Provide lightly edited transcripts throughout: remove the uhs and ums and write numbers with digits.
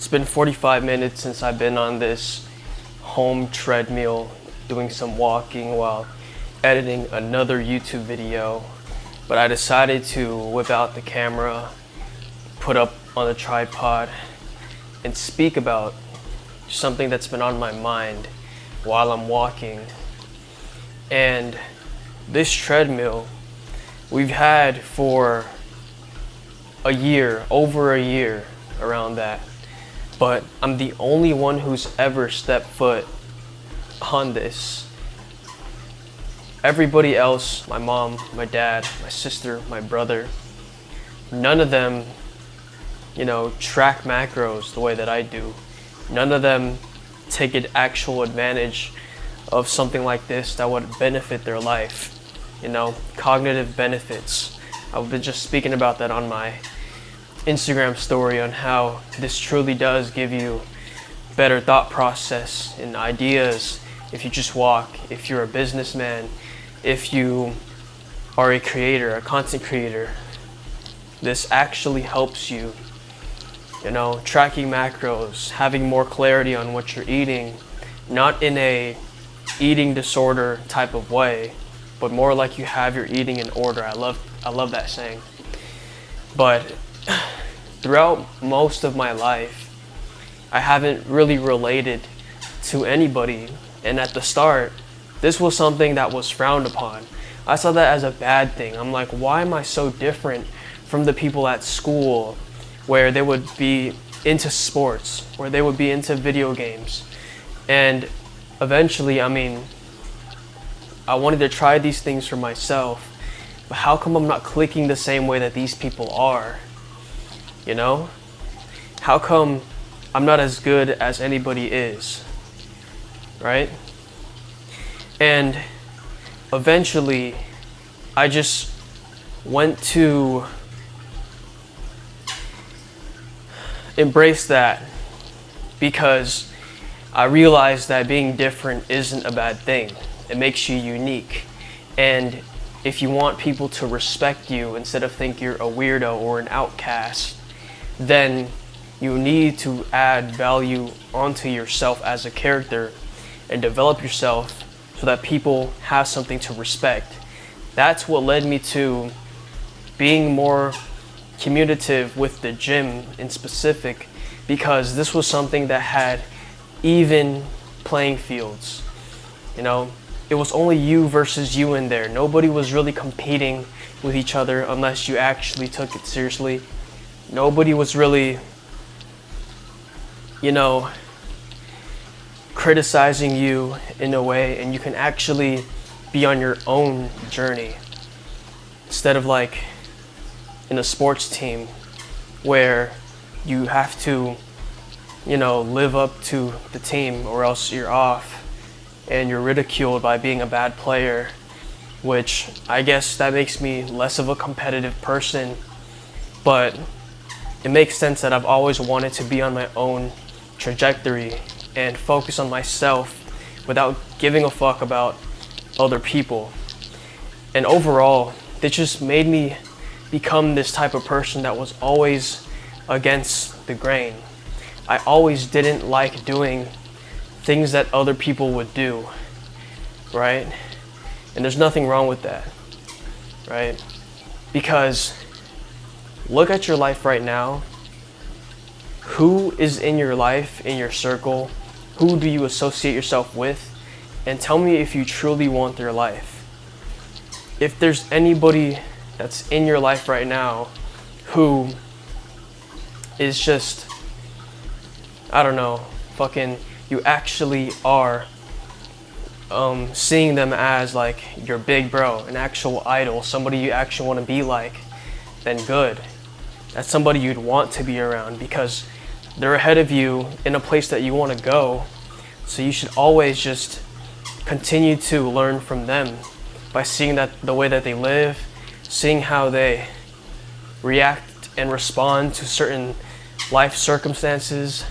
It's been 45 minutes since I've been on this home treadmill doing some walking while editing another YouTube video, but I decided to whip out the camera, put up on the tripod, and speak about something that's been on my mind while I'm walking. And this treadmill we've had for a year, over a year, around that. But I'm the only one who's ever stepped foot on this. Everybody else, my mom, my dad, my sister, my brother, none of them, track macros the way that I do. None of them take an actual advantage of something like this that would benefit their life. Cognitive benefits. I've been just speaking about that on my Instagram story on how this truly does give you better thought process and ideas if you just walk, if you're a businessman, if you are a creator, a content creator. This actually helps you, tracking macros, having more clarity on what you're eating, not in a eating disorder type of way, but more like you have your eating in order. I love that saying. But throughout most of my life, I haven't really related to anybody. And at the start, this was something that was frowned upon. I saw that as a bad thing. I'm like, why am I so different from the people at school where they would be into sports, where they would be into video games? And eventually, I wanted to try these things for myself. But how come I'm not clicking the same way that these people are? How come I'm not as good as anybody is, right? And eventually, I just went to embrace that because I realized that being different isn't a bad thing. It makes you unique. And if you want people to respect you instead of think you're a weirdo or an outcast, then you need to add value onto yourself as a character and develop yourself so that people have something to respect. That's what led me to being more communicative with the gym in specific, because this was something that had even playing fields. It was only you versus you in there. Nobody was really competing with each other unless you actually took it seriously. Nobody was really, criticizing you in a way, and you can actually be on your own journey instead of like in a sports team where you have to, live up to the team or else you're off and you're ridiculed by being a bad player, which I guess that makes me less of a competitive person. But it makes sense that I've always wanted to be on my own trajectory and focus on myself without giving a fuck about other people. And overall, it just made me become this type of person that was always against the grain. I always didn't like doing things that other people would do, right? And there's nothing wrong with that, right? Because look at your life right now. Who is in your life, in your circle? Who do you associate yourself with? And tell me if you truly want their life. If there's anybody that's in your life right now who is just, you actually are seeing them as like your big bro, an actual idol, somebody you actually want to be like, then good. That's somebody you'd want to be around because they're ahead of you in a place that you want to go. So you should always just continue to learn from them by seeing that the way that they live, seeing how they react and respond to certain life circumstances,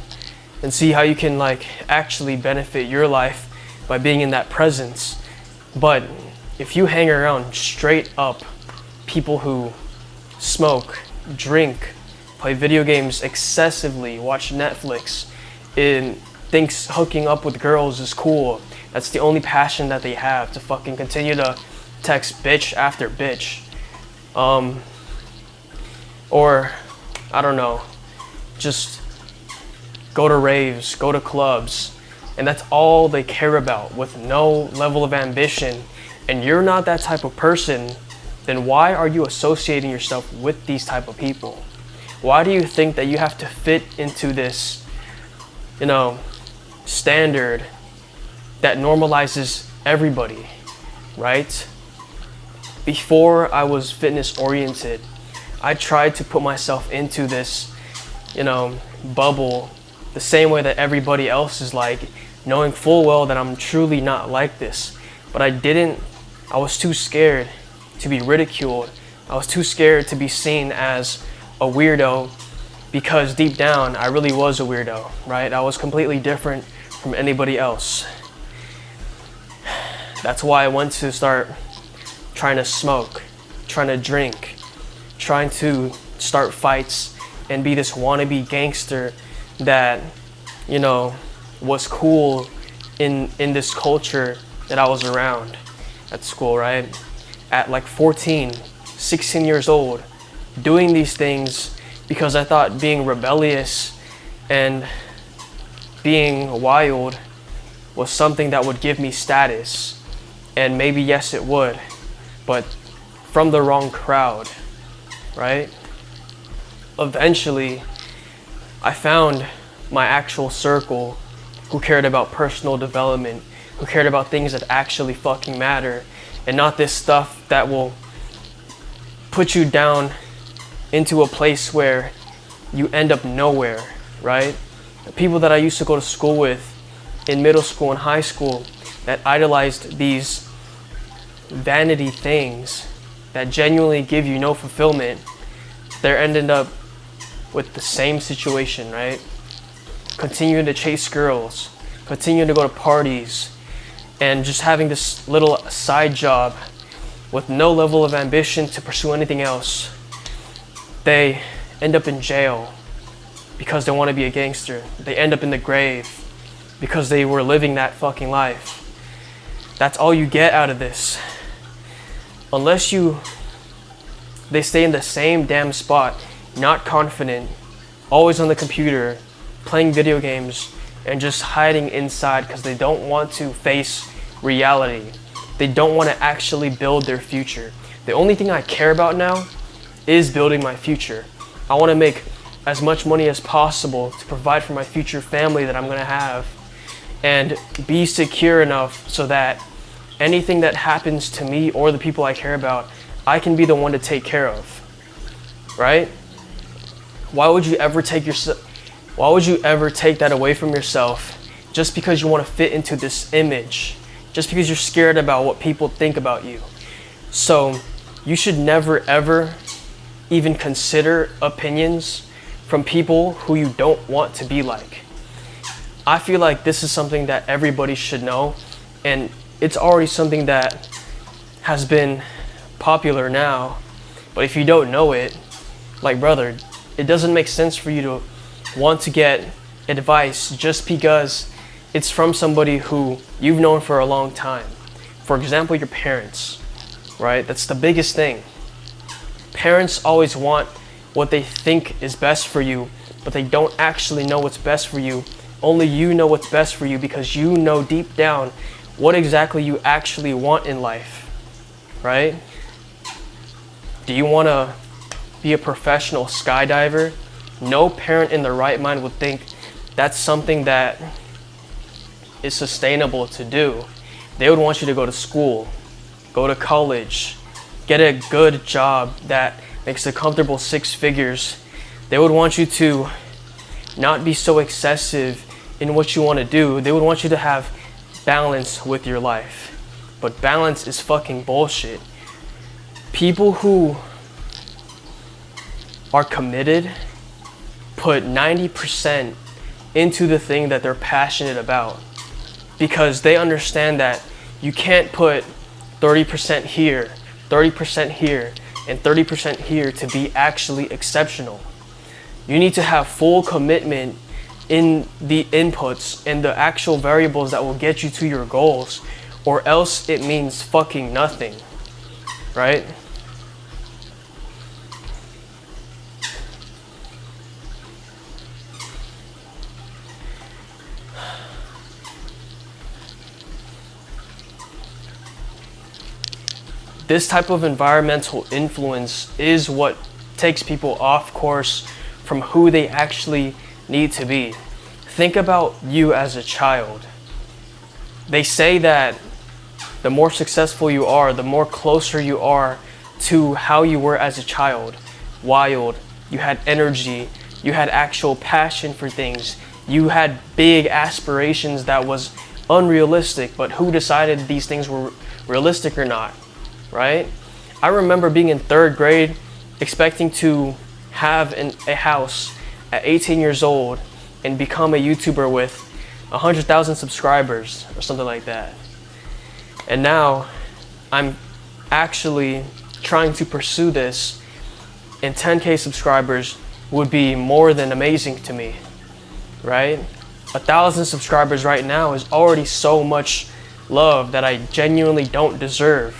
and see how you can actually benefit your life by being in that presence. But if you hang around straight up people who smoke, drink, play video games excessively, watch Netflix, and thinks hooking up with girls is cool. That's the only passion that they have, to fucking continue to text bitch after bitch. Or, I don't know, just go to raves, go to clubs, and that's all they care about, with no level of ambition, and you're not that type of person, then why are you associating yourself with these type of people? Why do you think that you have to fit into this, standard that normalizes everybody, right? Before I was fitness oriented, I tried to put myself into this, bubble the same way that everybody else is like, knowing full well that I'm truly not like this. But I was too scared to be ridiculed. I was too scared to be seen as a weirdo, because deep down I really was a weirdo, right? I was completely different from anybody else. That's why I went to start trying to smoke, trying to drink, trying to start fights and be this wannabe gangster that, was cool in this culture that I was around at school, right? At like 14, 16 years old, doing these things because I thought being rebellious and being wild was something that would give me status. And maybe, yes, it would, but from the wrong crowd, right? Eventually, I found my actual circle who cared about personal development, who cared about things that actually fucking matter, and not this stuff that will put you down into a place where you end up nowhere, right? The people that I used to go to school with in middle school and high school that idolized these vanity things that genuinely give you no fulfillment, they're ending up with the same situation, right? Continuing to chase girls, continuing to go to parties, and just having this little side job with no level of ambition to pursue anything else. They end up in jail because they want to be a gangster. They end up in the grave because they were living that fucking life. That's all you get out of this. Unless they stay in the same damn spot, not confident, always on the computer, playing video games, and just hiding inside because they don't want to face reality. They don't want to actually build their future. The only thing I care about now is building my future. I want to make as much money as possible to provide for my future family that I'm going to have, and be secure enough so that anything that happens to me or the people I care about, I can be the one to take care of, right? Why would you ever take that away from yourself just because you want to fit into this image, just because you're scared about what people think about you? So you should never ever even consider opinions from people who you don't want to be like. I feel like this is something that everybody should know, and it's already something that has been popular now. But if you don't know it, like, brother, it doesn't make sense for you to want to get advice just because it's from somebody who you've known for a long time. For example, your parents, right? That's the biggest thing. Parents always want what they think is best for you, but they don't actually know what's best for you. Only you know what's best for you because you know deep down what exactly you actually want in life, right? Do you want to be a professional skydiver? No parent in their right mind would think that's something that is sustainable to do. They would want you to go to school, go to college, get a good job that makes a comfortable 6 figures. They would want you to not be so excessive in what you want to do. They would want you to have balance with your life. But balance is fucking bullshit. People who are committed put 90% into the thing that they're passionate about, because they understand that you can't put 30% here, 30% here, and 30% here to be actually exceptional. You need to have full commitment in the inputs and the actual variables that will get you to your goals, or else it means fucking nothing, right? This type of environmental influence is what takes people off course from who they actually need to be. Think about you as a child. They say that the more successful you are, the more closer you are to how you were as a child. Wild, you had energy, you had actual passion for things, you had big aspirations that was unrealistic, but who decided these things were realistic or not, right? I remember being in 3rd grade expecting to have a house at 18 years old and become a YouTuber with 100,000 subscribers or something like that. And now I'm actually trying to pursue this, and 10K subscribers would be more than amazing to me, right? 1,000 subscribers right now is already so much love that I genuinely don't deserve,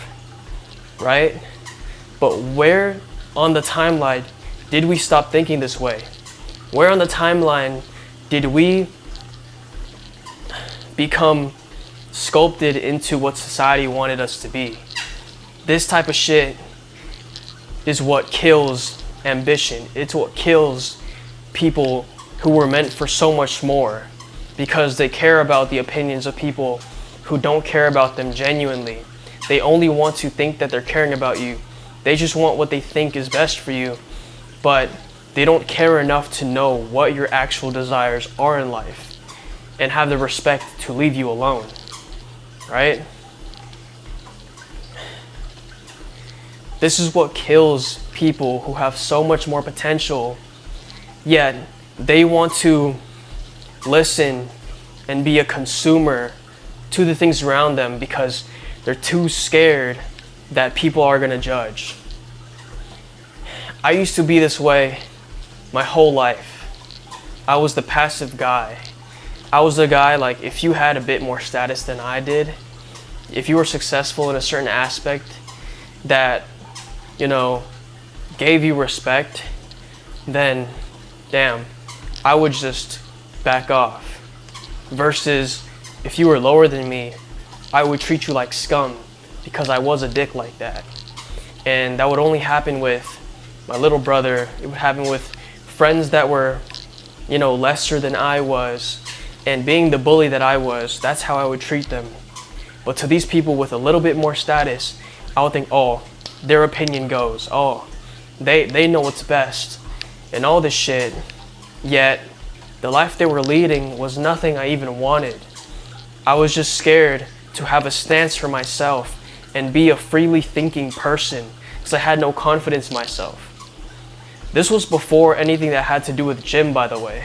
right? But where on the timeline did we stop thinking this way? Where on the timeline did we become sculpted into what society wanted us to be? This type of shit is what kills ambition. It's what kills people who were meant for so much more, because they care about the opinions of people who don't care about them genuinely. They only want to think that they're caring about you. They just want what they think is best for you, but they don't care enough to know what your actual desires are in life and have the respect to leave you alone, right? This is what kills people who have so much more potential, yet they want to listen and be a consumer to the things around them because they're too scared that people are gonna judge. I used to be this way my whole life. I was the passive guy. I was the guy, like, if you had a bit more status than I did, if you were successful in a certain aspect that, you know, gave you respect, then damn, I would just back off. Versus if you were lower than me, I would treat you like scum because I was a dick like that. And that would only happen with my little brother. It would happen with friends that were, you know, lesser than I was. And being the bully that I was, that's how I would treat them. But to these people with a little bit more status, I would think, oh, their opinion goes. Oh, they know what's best and all this shit. Yet the life they were leading was nothing I even wanted. I was just scared to have a stance for myself and be a freely thinking person because I had no confidence in myself. This was before anything that had to do with gym, by the way.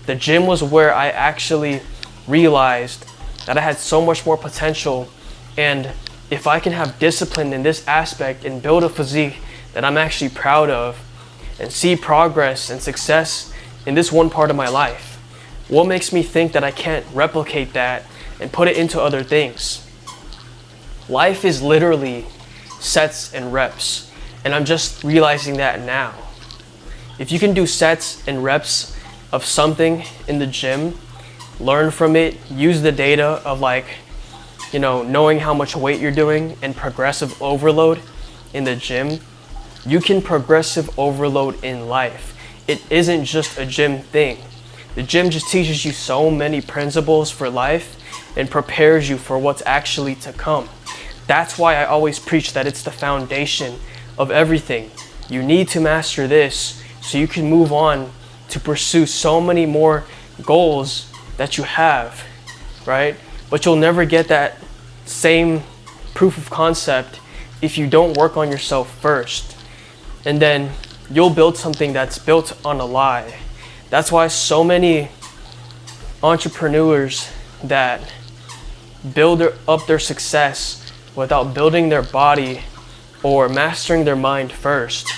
The gym was where I actually realized that I had so much more potential, and if I can have discipline in this aspect and build a physique that I'm actually proud of and see progress and success in this one part of my life, what makes me think that I can't replicate that and put it into other things? Life is literally sets and reps, and I'm just realizing that now. If you can do sets and reps of something in the gym, learn from it, use the data of, like, you know, knowing how much weight you're doing and progressive overload in the gym, you can progressive overload in life. It isn't just a gym thing. The gym just teaches you so many principles for life and prepares you for what's actually to come. That's why I always preach that it's the foundation of everything. You need to master this so you can move on to pursue so many more goals that you have, right? But you'll never get that same proof of concept if you don't work on yourself first. And then you'll build something that's built on a lie. That's why so many entrepreneurs that build up their success without building their body or mastering their mind first,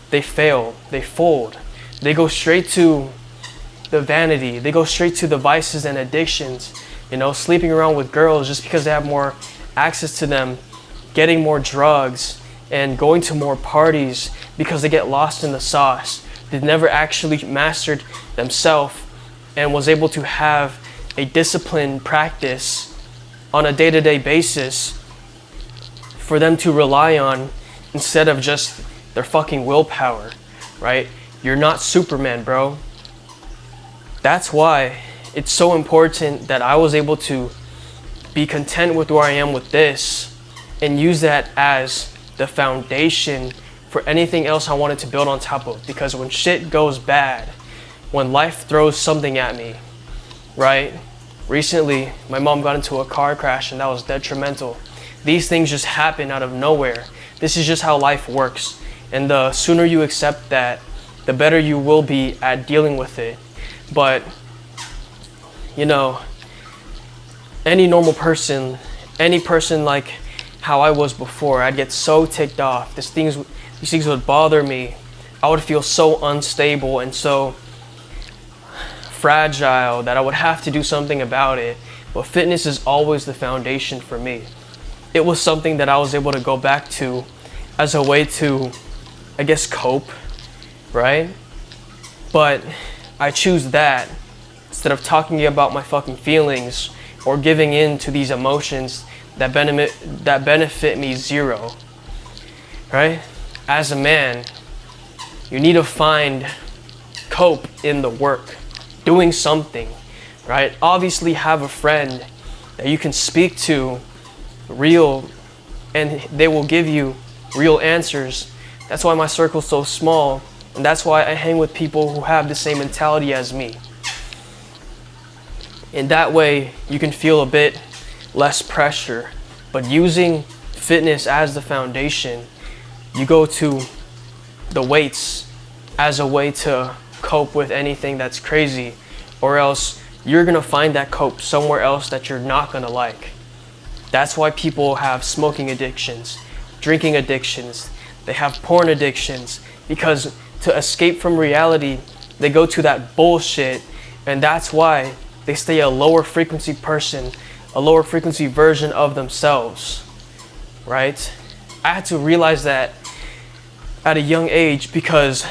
they fail, they fold, They go straight to the vanity. They go straight to the vices and addictions. You know, sleeping around with girls just because they have more access to them, getting more drugs, and going to more parties because they get lost in the sauce. They never actually mastered themselves and was able to have a disciplined practice on a day-to-day basis for them to rely on instead of just their fucking willpower, right? You're not Superman, bro. That's why it's so important that I was able to be content with where I am with this and use that as the foundation for anything else I wanted to build on top of. Because when shit goes bad, when life throws something at me, right? Recently, my mom got into a car crash and that was detrimental. These things just happen out of nowhere. This is just how life works. And the sooner you accept that, the better you will be at dealing with it. But, you know, any normal person, any person like how I was before, I'd get so ticked off. These things would bother me. I would feel so unstable and so fragile that I would have to do something about it. But fitness is always the foundation for me. It was something that I was able to go back to as a way to, I guess, cope, right? But I choose that instead of talking about my fucking feelings or giving in to these emotions that benefit me zero, right? As a man, you need to find cope in the work, doing something, right? Obviously have a friend that you can speak to real and they will give you real answers. That's why my circle's so small, and that's why I hang with people who have the same mentality as me. In that way, you can feel a bit less pressure. But using fitness as the foundation, you go to the weights as a way to cope with anything that's crazy, or else you're gonna find that cope somewhere else that you're not gonna like. That's why people have smoking addictions, drinking addictions, they have porn addictions, because to escape from reality, they go to that bullshit, and that's why they stay a lower frequency person, a lower frequency version of themselves, right? I had to realize that at a young age because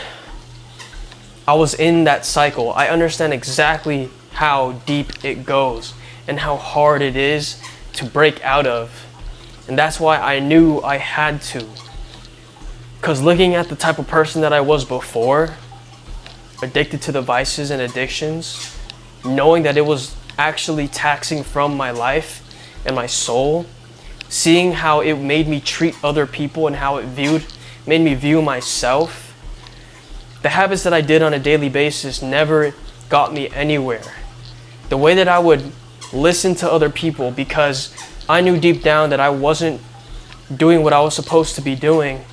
I was in that cycle. I understand exactly how deep it goes and how hard it is to break out of. And that's why I knew I had to. Because looking at the type of person that I was before, addicted to the vices and addictions, knowing that it was actually taxing from my life and my soul, seeing how it made me treat other people and how it made me view myself, the habits that I did on a daily basis never got me anywhere. The way that I would listen to other people because I knew deep down that I wasn't doing what I was supposed to be doing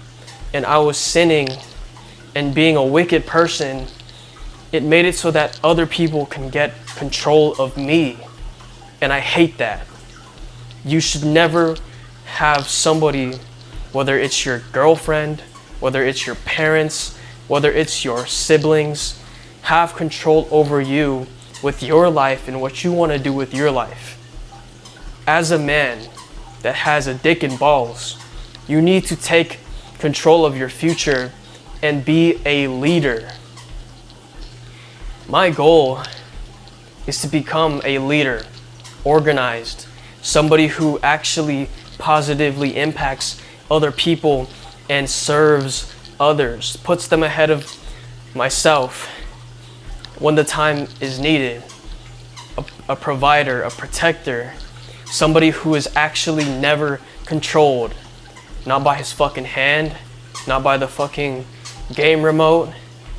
and I was sinning and being a wicked person, it made it so that other people can get control of me. And I hate that. You should never have somebody, whether it's your girlfriend, whether it's your parents, whether it's your siblings, have control over you with your life and what you want to do with your life. As a man that has a dick and balls, you need to take control of your future and be a leader. My goal is to become a leader, organized, somebody who actually positively impacts other people and serves others, puts them ahead of myself when the time is needed. A provider, a protector, somebody who is actually never controlled, not by his fucking hand, not by the fucking game remote,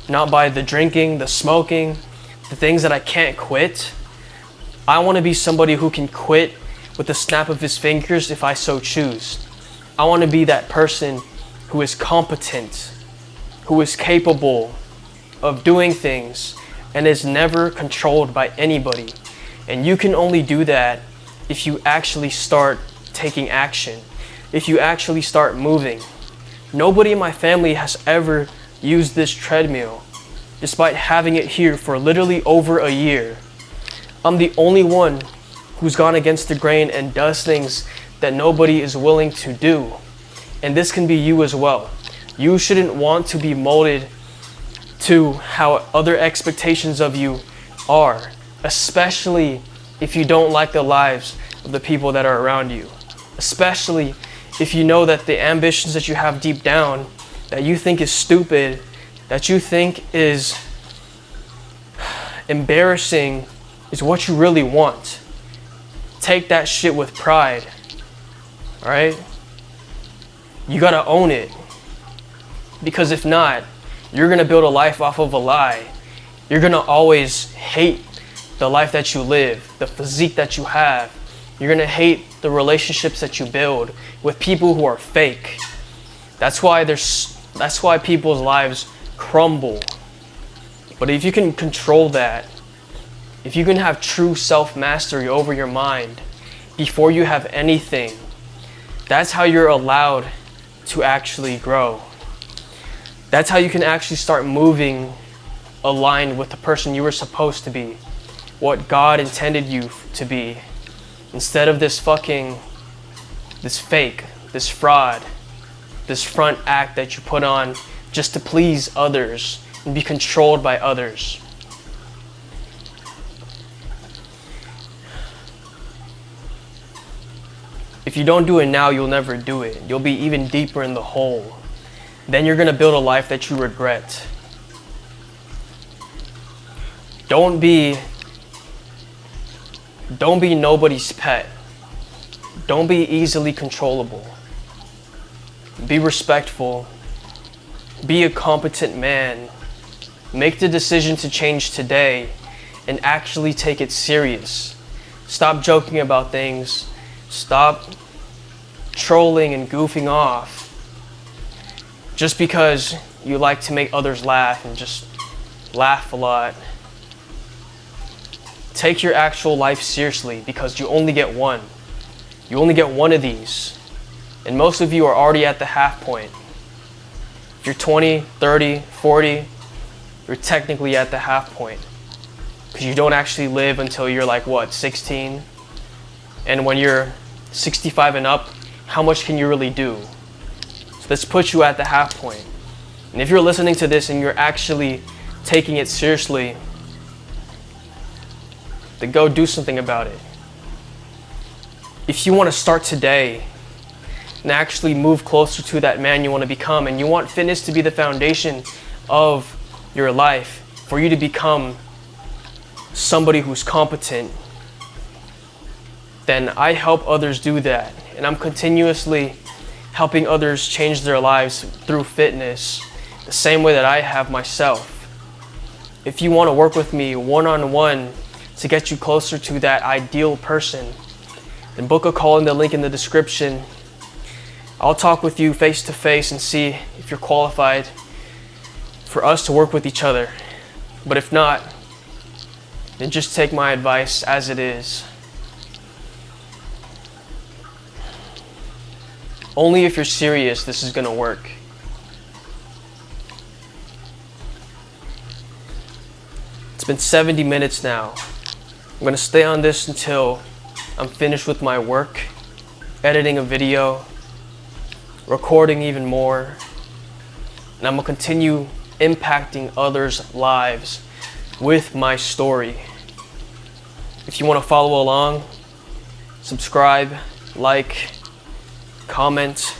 not by the drinking, the smoking, the things that I can't quit. I want to be somebody who can quit with the snap of his fingers if I so choose. I want to be that person who is competent, who is capable of doing things and is never controlled by anybody. And you can only do that if you actually start taking action, if you actually start moving. Nobody in my family has ever used this treadmill despite having it here for literally over a year. I'm the only one who's gone against the grain and does things that nobody is willing to do. And this can be you as well. You shouldn't want to be molded to how other expectations of you are, especially if you don't like the lives of the people that are around you. Especially if you know that the ambitions that you have deep down, that you think is stupid, that you think is embarrassing, is what you really want. Take that shit with pride. Alright? You gotta own it. Because if not, you're gonna build a life off of a lie. You're gonna always hate the life that you live, the physique that you have. You're gonna hate the relationships that you build with people who are fake. That's why people's lives crumble. But if you can control that, if you can have true self-mastery over your mind before you have anything, that's how you're allowed to actually grow. That's how you can actually start moving aligned with the person you were supposed to be, what God intended you to be, instead of this fake, this fraud, this front act that you put on just to please others and be controlled by others. If you don't do it now, you'll never do it. You'll be even deeper in the hole. Then you're gonna build a life that you regret. Don't be nobody's pet. Don't be easily controllable. Be respectful. Be a competent man. Make the decision to change today and actually take it serious. Stop joking about things. Stop trolling and goofing off just because you like to make others laugh and just laugh a lot. Take your actual life seriously because you only get one. You only get one of these. And most of you are already at the half point. If you're 20, 30, 40, you're technically at the half point. Because you don't actually live until you're like, 16? And when you're 65 and up, how much can you really do? So this puts you at the half point. And if you're listening to this and you're actually taking it seriously, then go do something about it. If you want to start today and actually move closer to that man you want to become, and you want fitness to be the foundation of your life, for you to become somebody who's competent, then I help others do that. And I'm continuously helping others change their lives through fitness, the same way that I have myself. If you want to work with me one-on-one to get you closer to that ideal person, then book a call in the link in the description. I'll talk with you face to face and see if you're qualified for us to work with each other. But if not, then just take my advice as it is. Only if you're serious, this is gonna work. It's been 70 minutes now. I'm gonna stay on this until I'm finished with my work, editing a video, recording even more, and I'm gonna continue impacting others' lives with my story. If you wanna follow along, subscribe, like, comment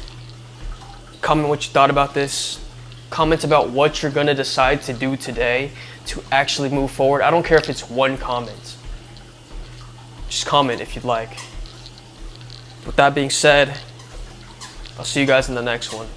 what you thought about this. Comment about what you're gonna decide to do today to actually move forward. I don't care if it's one comment. Just comment if you'd like. With that being said, I'll see you guys in the next one.